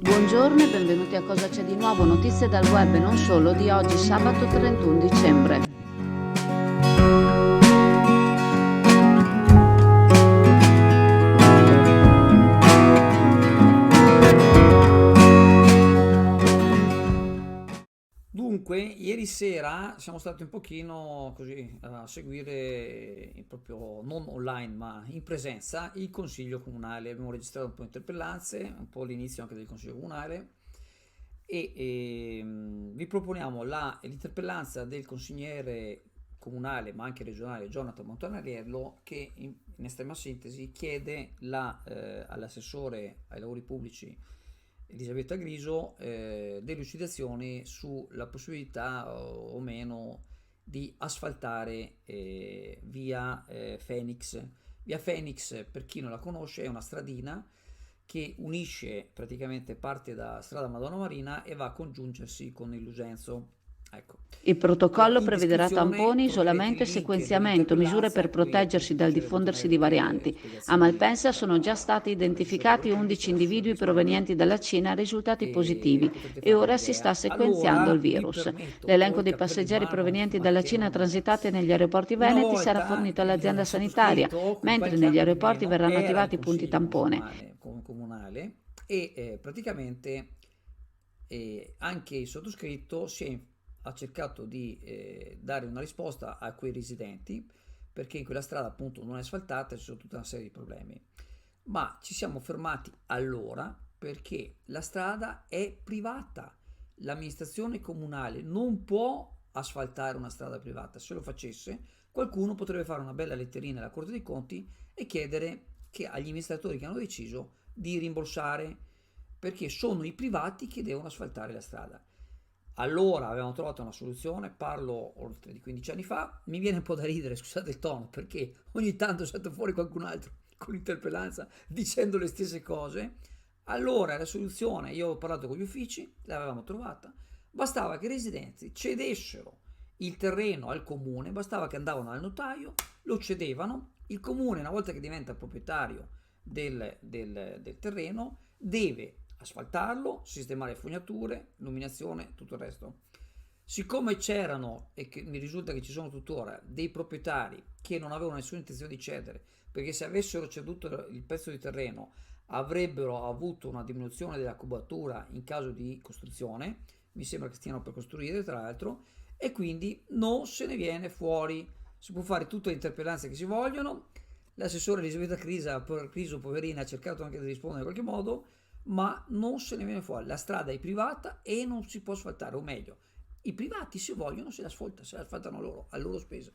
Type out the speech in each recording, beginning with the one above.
Buongiorno e benvenuti a Cosa c'è di nuovo, notizie dal web e non solo di oggi sabato 31 dicembre. Dunque, ieri sera siamo stati un pochino così a seguire proprio non online ma in presenza il consiglio comunale. Abbiamo registrato un po' interpellanze, un po' l'inizio anche del consiglio comunale vi proponiamo l'interpellanza del consigliere comunale ma anche regionale Jonathan Montanariello che in estrema sintesi chiede all'assessore ai lavori pubblici Elisabetta Griso delucidazioni sulla possibilità o meno di asfaltare via Phoenix. Via Phoenix, per chi non la conosce, è una stradina che unisce praticamente parte da strada Madonna Marina e va a congiungersi con il Lugenzo. Ecco. Il Allora, protocollo in prevederà descrizione tamponi, troverete isolamento e il link sequenziamento, misure per dell'interpellanza, qui appunto proteggersi mi dal piacerebbe diffondersi ottenere di delle varianti. A spiegazioni Malpensa sono già stati dal legislatore identificati perché 11 questa è una individui questione provenienti dalla Cina risultati e positivi potrete e farvi ora si sta un'idea. sequenziando il Allora vi virus. permetto, L'elenco dei oltre a prendere in passeggeri mano, provenienti ma dalla che Cina non transitati negli aeroporti una veneti sarà volta fornito all'azienda il sanitaria, sottoscritto con mentre qualche negli anno di aeroporti meno verranno era al attivati punti consiglio tampone. comunale e praticamente anche il sottoscritto ha cercato di dare una risposta a quei residenti perché in quella strada appunto non è asfaltata e ci sono tutta una serie di problemi. Ma ci siamo fermati allora perché la strada è privata. L'amministrazione comunale non può asfaltare una strada privata. Se lo facesse, qualcuno potrebbe fare una bella letterina alla Corte dei Conti e chiedere agli amministratori che hanno deciso di rimborsare perché sono i privati che devono asfaltare la strada. Allora avevamo trovato una soluzione, parlo oltre di 15 anni fa, mi viene un po' da ridere, scusate il tono, perché ogni tanto salta fuori qualcun altro con l'interpellanza dicendo le stesse cose. Allora la soluzione, io ho parlato con gli uffici, l'avevamo trovata, bastava che i residenti cedessero il terreno al comune, bastava che andavano al notaio, lo cedevano, il comune una volta che diventa proprietario del terreno deve asfaltarlo, sistemare fognature, illuminazione, tutto il resto. Siccome c'erano, e che mi risulta che ci sono tuttora, dei proprietari che non avevano nessuna intenzione di cedere, perché se avessero ceduto il pezzo di terreno avrebbero avuto una diminuzione della cubatura in caso di costruzione, mi sembra che stiano per costruire tra l'altro, e quindi non se ne viene fuori. Si può fare tutte le interpellanze che si vogliono, l'assessore Elisabetta Criso, poverina, ha cercato anche di rispondere in qualche modo, ma non se ne viene fuori. La strada è privata e non si può asfaltare, o meglio, i privati se vogliono se l'asfaltano loro, a loro spese.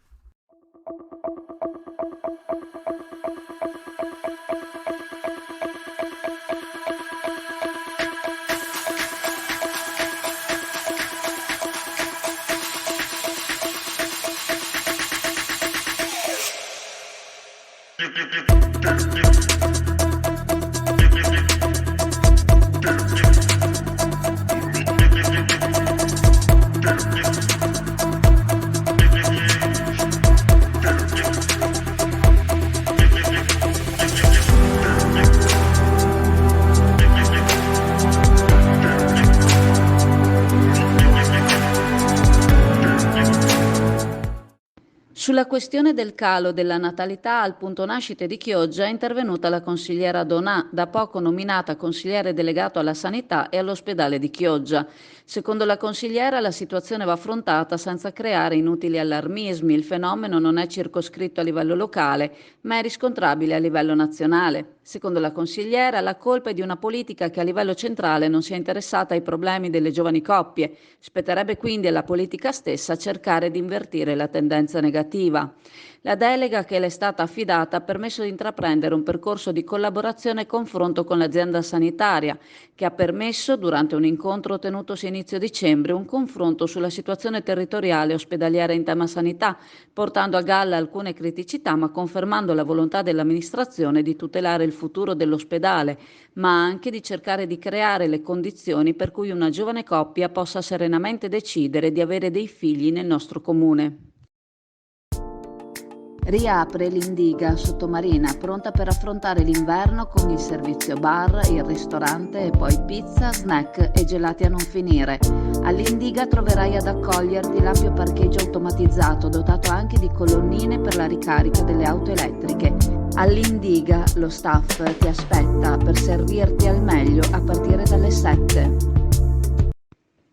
Sulla questione del calo della natalità al punto nascite di Chioggia è intervenuta la consigliera Donà, da poco nominata consigliere delegato alla sanità e all'ospedale di Chioggia. Secondo la consigliera la situazione va affrontata senza creare inutili allarmismi. Il fenomeno non è circoscritto a livello locale, ma è riscontrabile a livello nazionale. Secondo la consigliera la colpa è di una politica che a livello centrale non si è interessata ai problemi delle giovani coppie. Spetterebbe quindi alla politica stessa cercare di invertire la tendenza negativa. La delega che le è stata affidata ha permesso di intraprendere un percorso di collaborazione e confronto con l'azienda sanitaria, che ha permesso, durante un incontro tenutosi a inizio dicembre, un confronto sulla situazione territoriale ospedaliera in tema sanità, portando a galla alcune criticità, ma confermando la volontà dell'amministrazione di tutelare il futuro dell'ospedale, ma anche di cercare di creare le condizioni per cui una giovane coppia possa serenamente decidere di avere dei figli nel nostro comune. Riapre l'Indiga sottomarina, pronta per affrontare l'inverno con il servizio bar, il ristorante e poi pizza, snack e gelati a non finire. All'Indiga troverai ad accoglierti l'ampio parcheggio automatizzato dotato anche di colonnine per la ricarica delle auto elettriche. All'Indiga lo staff ti aspetta per servirti al meglio a partire dalle 7.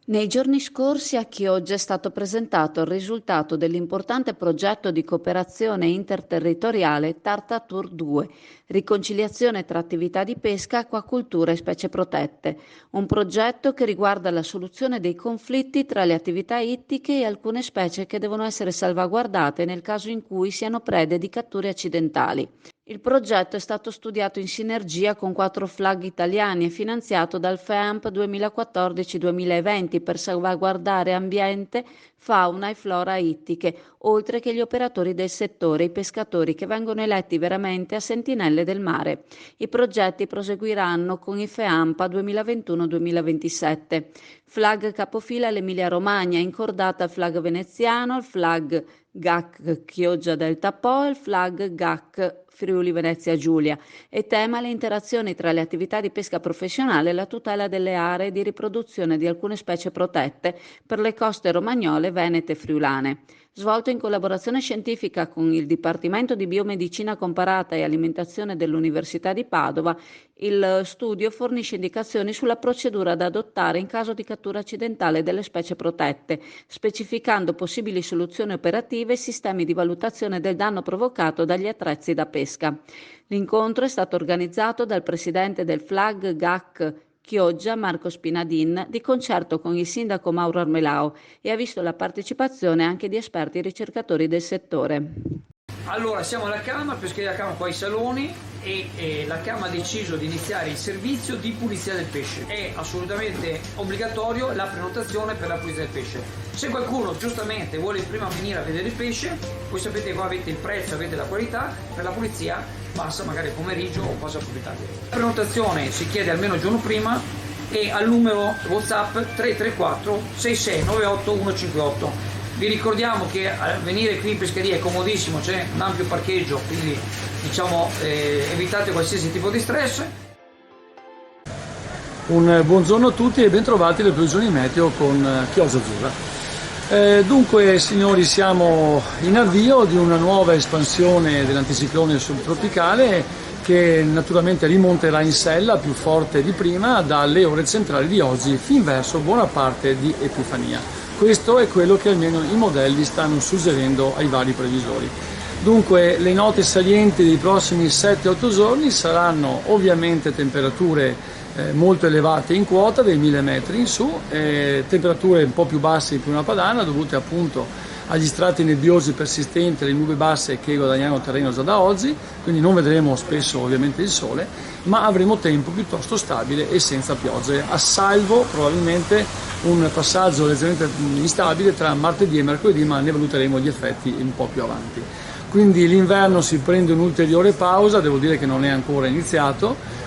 Nei giorni scorsi a Chioggia è stato presentato il risultato dell'importante progetto di cooperazione interterritoriale Tartatur 2, riconciliazione tra attività di pesca, acquacoltura e specie protette, un progetto che riguarda la soluzione dei conflitti tra le attività ittiche e alcune specie che devono essere salvaguardate nel caso in cui siano prede di catture accidentali. Il progetto è stato studiato in sinergia con 4 flag italiani e finanziato dal FEAMP 2014-2020 per salvaguardare ambiente, fauna e flora ittiche, oltre che gli operatori del settore, i pescatori che vengono eletti veramente a sentinelle del mare. I progetti proseguiranno con i FEAMPA 2021-2027. Flag capofila l'Emilia Romagna, incordata al flag veneziano, il flag GAC Chioggia Delta Po e il flag GAC Friuli Venezia Giulia, e tema le interazioni tra le attività di pesca professionale e la tutela delle aree di riproduzione di alcune specie protette per le coste romagnole, venete e friulane. Svolto in collaborazione scientifica con il Dipartimento di Biomedicina Comparata e Alimentazione dell'Università di Padova, il studio fornisce indicazioni sulla procedura da adottare in caso di cattura accidentale delle specie protette, specificando possibili soluzioni operative e sistemi di valutazione del danno provocato dagli attrezzi da pesca. L'incontro è stato organizzato dal presidente del FLAG GAC Chioggia, Marco Spinadin, di concerto con il sindaco Mauro Armelao, e ha visto la partecipazione anche di esperti e ricercatori del settore. Allora, siamo alla Camera, Pescheria della Camera, qua ai saloni, e la Camera ha deciso di iniziare il servizio di pulizia del pesce. È assolutamente obbligatorio la prenotazione per la pulizia del pesce. Se qualcuno giustamente vuole prima venire a vedere il pesce, voi sapete che qua avete il prezzo, avete la qualità, per la pulizia passa magari il pomeriggio o passa più tardi. La prenotazione si chiede almeno il giorno prima e al numero WhatsApp 334 6698 158. Vi ricordiamo che venire qui in pescheria è comodissimo, c'è un ampio parcheggio, quindi diciamo evitate qualsiasi tipo di stress. Un buongiorno a tutti e bentrovati alle previsioni meteo con Chioggia Azzurra. Dunque signori, siamo in avvio di una nuova espansione dell'anticiclone subtropicale che naturalmente rimonterà in sella più forte di prima dalle ore centrali di oggi fin verso buona parte di Epifania. Questo è quello che almeno i modelli stanno suggerendo ai vari previsori. Dunque le note salienti dei prossimi 7-8 giorni saranno ovviamente temperature molto elevate in quota, dei 1000 metri in su, temperature un po' più basse in Pianura Padana dovute appunto agli strati nebbiosi persistenti, alle nube basse che guadagnano terreno già da oggi, quindi non vedremo spesso ovviamente il sole, ma avremo tempo piuttosto stabile e senza piogge, a salvo probabilmente un passaggio leggermente instabile tra martedì e mercoledì, ma ne valuteremo gli effetti un po' più avanti. Quindi l'inverno si prende un'ulteriore pausa, devo dire che non è ancora iniziato,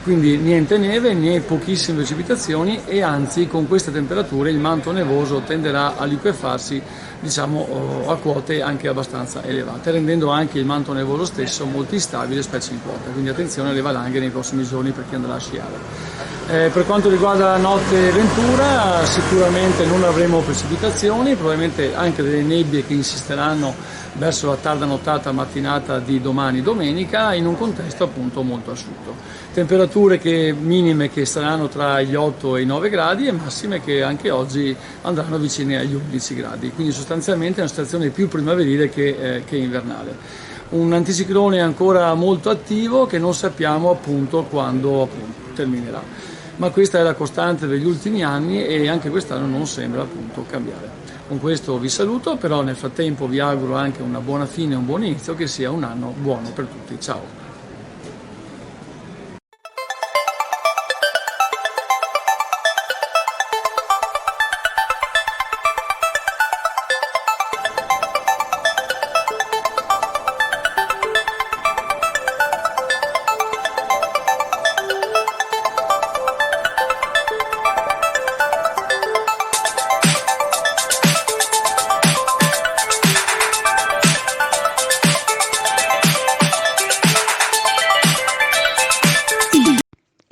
quindi niente neve, né pochissime precipitazioni, e anzi con queste temperature il manto nevoso tenderà a liquefarsi, diciamo, a quote anche abbastanza elevate, rendendo anche il manto nevoso stesso molto instabile, specie in quota. Quindi attenzione alle valanghe nei prossimi giorni per chi andrà a sciare. Per quanto riguarda la notte ventura, sicuramente non avremo precipitazioni, probabilmente anche delle nebbie che insisteranno verso la tarda nottata mattinata di domani domenica, in un contesto appunto molto asciutto. Temperature minime che saranno tra gli 8 e i 9 gradi e massime che anche oggi andranno vicine agli 11 gradi, quindi sostanzialmente è una situazione più primaverile che invernale. Un anticiclone ancora molto attivo che non sappiamo appunto quando terminerà. Ma questa è la costante degli ultimi anni e anche quest'anno non sembra appunto cambiare. Con questo vi saluto, però nel frattempo vi auguro anche una buona fine e un buon inizio, che sia un anno buono per tutti. Ciao!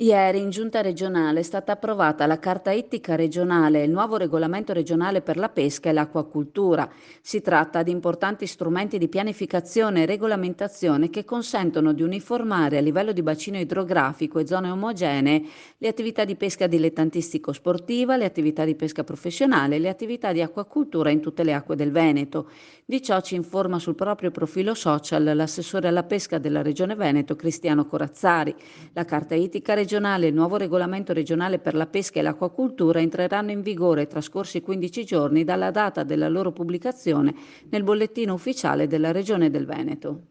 Ieri in giunta regionale è stata approvata la Carta Ittica regionale e il nuovo regolamento regionale per la pesca e l'acquacultura. Si tratta di importanti strumenti di pianificazione e regolamentazione che consentono di uniformare a livello di bacino idrografico e zone omogenee le attività di pesca dilettantistico-sportiva, le attività di pesca professionale e le attività di acquacultura in tutte le acque del Veneto. Di ciò ci informa sul proprio profilo social l'assessore alla pesca della Regione Veneto, Cristiano Corazzari. La Carta Ittica regionale e il nuovo regolamento regionale per la pesca e l'acquacultura entreranno in vigore trascorsi 15 giorni dalla data della loro pubblicazione nel bollettino ufficiale della Regione del Veneto.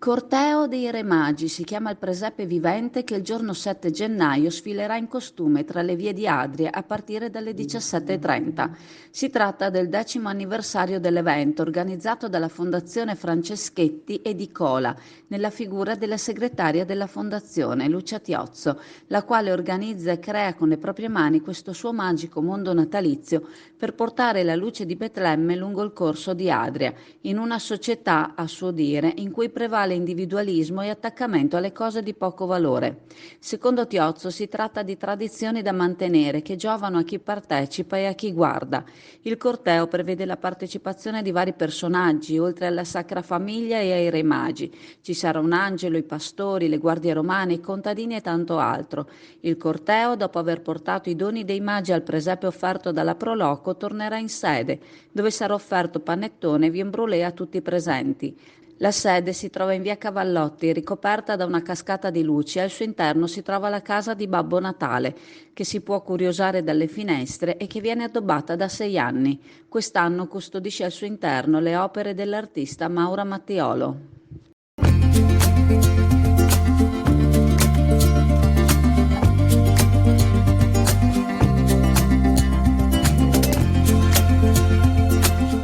Corteo dei Re Magi si chiama il presepe vivente che il giorno 7 gennaio sfilerà in costume tra le vie di Adria a partire dalle 17:30. Si tratta del 10° anniversario dell'evento organizzato dalla Fondazione Franceschetti e di Cola, nella figura della segretaria della Fondazione, Lucia Tiozzo, la quale organizza e crea con le proprie mani questo suo magico mondo natalizio per portare la luce di Betlemme lungo il corso di Adria, in una società, a suo dire, in cui prevale individualismo e attaccamento alle cose di poco valore. Secondo Tiozzo si tratta di tradizioni da mantenere che giovano a chi partecipa e a chi guarda. Il corteo prevede la partecipazione di vari personaggi, oltre alla Sacra Famiglia e ai Re Magi. Ci sarà un angelo, i pastori, le guardie romane, i contadini e tanto altro. Il corteo, dopo aver portato i doni dei magi al presepe offerto dalla Proloco, tornerà in sede, dove sarà offerto panettone e vin brûlé a tutti i presenti. La sede si trova in via Cavallotti, ricoperta da una cascata di luci. Al suo interno si trova la casa di Babbo Natale, che si può curiosare dalle finestre e che viene addobbata da 6 anni. Quest'anno custodisce al suo interno le opere dell'artista Maura Mattiolo.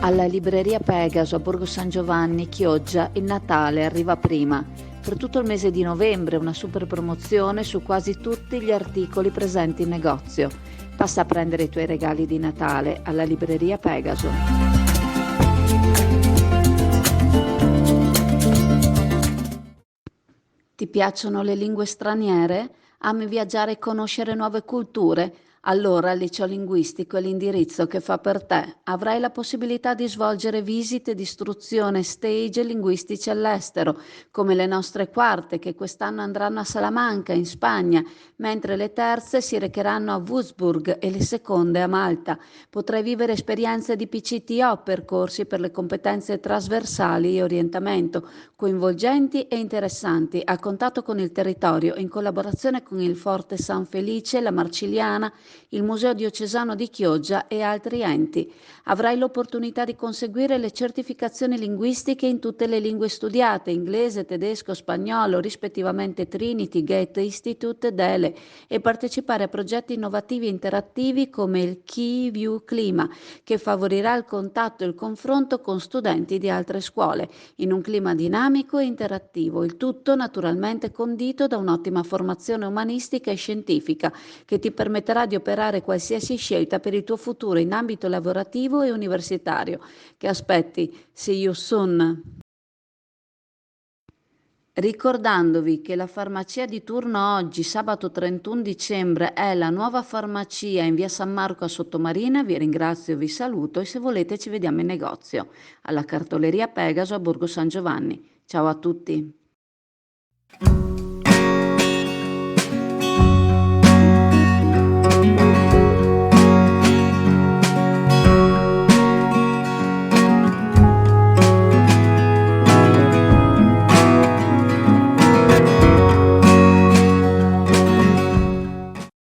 Alla libreria Pegaso a Borgo San Giovanni, Chioggia, il Natale arriva prima. Per tutto il mese di novembre una super promozione su quasi tutti gli articoli presenti in negozio. Passa a prendere i tuoi regali di Natale alla libreria Pegaso. Ti piacciono le lingue straniere? Ami viaggiare e conoscere nuove culture? Allora il liceo linguistico è l'indirizzo che fa per te. Avrai la possibilità di svolgere visite di istruzione stage linguistici all'estero, come le nostre quarte che quest'anno andranno a Salamanca in Spagna, mentre le terze si recheranno a Würzburg e le seconde a Malta. Potrai vivere esperienze di PCTO, percorsi per le competenze trasversali e orientamento, coinvolgenti e interessanti, a contatto con il territorio, in collaborazione con il Forte San Felice, la Marciliana, il Museo Diocesano di Chioggia e altri enti. Avrai l'opportunità di conseguire le certificazioni linguistiche in tutte le lingue studiate, inglese, tedesco, spagnolo, rispettivamente Trinity, Goethe Institute, DELE, e partecipare a progetti innovativi e interattivi come il Key View Clima, che favorirà il contatto e il confronto con studenti di altre scuole, in un clima dinamico e interattivo, il tutto naturalmente condito da un'ottima formazione umanistica e scientifica che ti permetterà di operare qualsiasi scelta per il tuo futuro in ambito lavorativo e universitario. Che aspetti? See you soon! Ricordandovi che la farmacia di turno oggi, sabato 31 dicembre, è la nuova farmacia in via San Marco a Sottomarina, vi ringrazio, vi saluto e se volete ci vediamo in negozio, alla cartoleria Pegaso a Borgo San Giovanni. Ciao a tutti!